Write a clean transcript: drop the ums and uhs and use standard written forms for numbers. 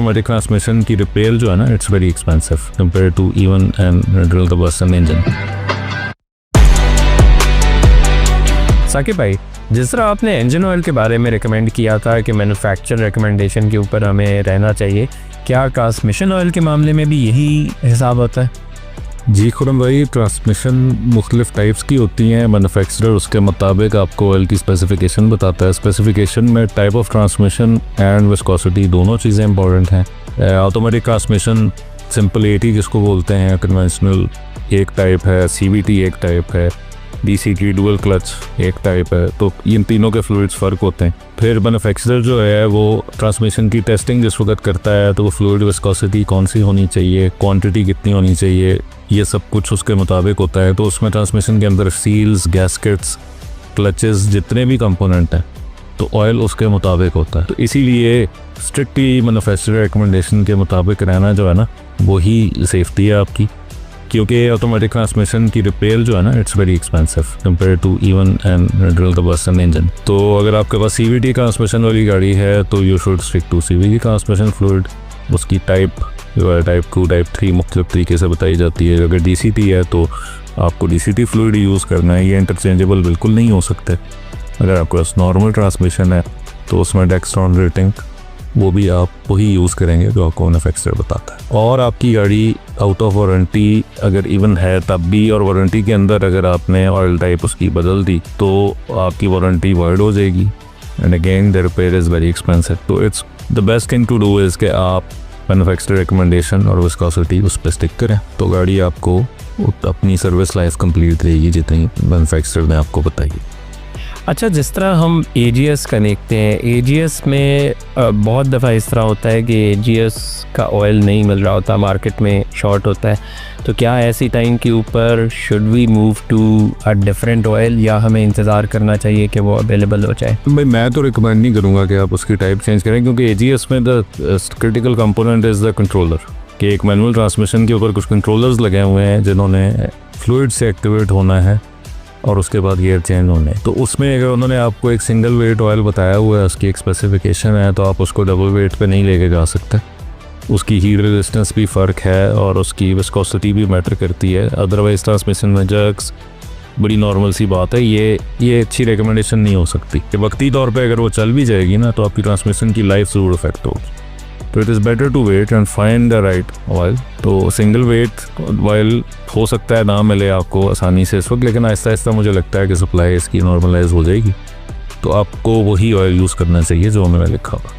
Automatic transmission की repair जो है ना, it's very expensive compare to even and drill combustion engine. Sakib भाई, जिस तरह आपने इंजन ऑयल के बारे में रिकमेंड किया था कि मैन्युफैक्चर रिकमेंडेशन के ऊपर हमें रहना चाहिए, क्या ट्रांसमिशन ऑयल के मामले में भी यही हिसाब होता है? जी खुरम भाई, ट्रांसमिशन मुख्तलिफ टाइप्स की होती हैं। मैन्युफैक्चरर उसके मुताबिक आपको ऑयल की स्पेसिफिकेशन बताता है। स्पेसिफिकेशन में type of transmission and viscosity दोनों चीज़ें इंपॉर्टेंट हैं। ऑटोमेटिक ट्रांसमिशन सिंपल 80 जिसको बोलते हैं, कन्वेंशनल एक टाइप है, CVT एक टाइप है, DCT डुअल क्लच एक टाइप है। तो इन तीनों के फ्लूइड्स फ़र्क होते हैं। फिर मैन्युफैक्चरर जो है वो ट्रांसमिशन की टेस्टिंग जिस वक्त करता है तो वो फ्लूइड विस्कोसिटी कौन सी होनी चाहिए, क्वांटिटी कितनी होनी चाहिए, ये सब कुछ उसके मुताबिक होता है। तो उसमें ट्रांसमिशन के अंदर सील्स, गैस्केट्स, क्लचेस, जितने भी कंपोनेंट हैं तो ऑयल उसके मुताबिक होता है। तो इसीलिए स्ट्रिक्टली मैन्युफैक्चरर रिकमेंडेशन के मुताबिक रहना जो है ना, वही सेफ्टी है आपकी। क्योंकि ऑटोमेटिक ट्रांसमिशन की रिपेयर जो है ना, it's very expensive compare to even and drill combustion engine. तो अगर आपके पास CVT ट्रांसमिशन वाली गाड़ी है तो you should stick to CVT transmission fluid. उसकी टाइप जो है टाइप 2, टाइप 3 मुख्तलिफ तरीके से बताई जाती है। अगर DCT है तो आपको DCT फ्लूइड यूज़ करना है, ये इंटरचेंजेबल बिल्कुल नहीं हो सकते। अगर आपके पास नॉर्मल ट्रांसमिशन है तो उसमें डेक्स्ट्रॉन रेटिंग वो भी आप वही यूज़ करेंगे जो आपको मैन्युफैक्चरर बताता है। और आपकी गाड़ी आउट ऑफ वारंटी अगर इवन है तब भी, और वारंटी के अंदर अगर आपने ऑयल टाइप उसकी बदल दी तो आपकी वारंटी वॉइड हो जाएगी। And again the repair is very expensive. तो it's the best thing to do is कि आप मैन्युफैक्चरर रिकमेंडेशन और विस्कोसिटी उस पर स्टिक करें, तो गाड़ी आपको अपनी सर्विस लाइफ कंप्लीट रहेगी जितनी मैन्युफैक्चरर ने आपको बताई। अच्छा, जिस तरह हम AGS का देखते हैं, AGS में बहुत दफ़ा इस तरह होता है कि AGS का ऑयल नहीं मिल रहा होता, मार्केट में शॉर्ट होता है। तो क्या ऐसी टाइम के ऊपर should we move to a different oil या हमें इंतज़ार करना चाहिए कि वो अवेलेबल हो जाए? भाई मैं तो रिकमेंड नहीं करूँगा कि आप उसकी टाइप चेंज करें, क्योंकि AGS में the critical component is the controller. कि एक मैनुअल ट्रांसमिशन के ऊपर कुछ कंट्रोलर्स लगे हुए हैं जिन्होंने फ्लूइड से एक्टिवेट होना है और उसके बाद गियर चेंज होने। तो उसमें अगर उन्होंने आपको एक सिंगल वेट ऑयल बताया हुआ है, उसकी एक स्पेसिफिकेशन है, तो आप उसको डबल वेट पे नहीं लेके जा सकते। उसकी हीट रेजिस्टेंस भी फ़र्क है और उसकी विस्कोसिटी भी मैटर करती है। अदरवाइज ट्रांसमिशन में जर्क्स बड़ी नॉर्मल सी बात है। ये अच्छी रिकमेंडेशन नहीं हो सकती कि वक्ती तौर पे अगर वो चल भी जाएगी ना तो आपकी ट्रांसमिशन की लाइफ ज़रूर इफेक्ट होगी। तो it is better to wait and find the right oil. तो सिंगल वेट ऑयल हो सकता है ना मिले आपको आसानी से इस वक्त, लेकिन आहिस्ता आहिस्ता मुझे लगता है कि सप्लाई इसकी नॉर्मलाइज हो जाएगी। तो आपको वही ऑयल यूज़ करना चाहिए जो उन्होंने लिखा होगा।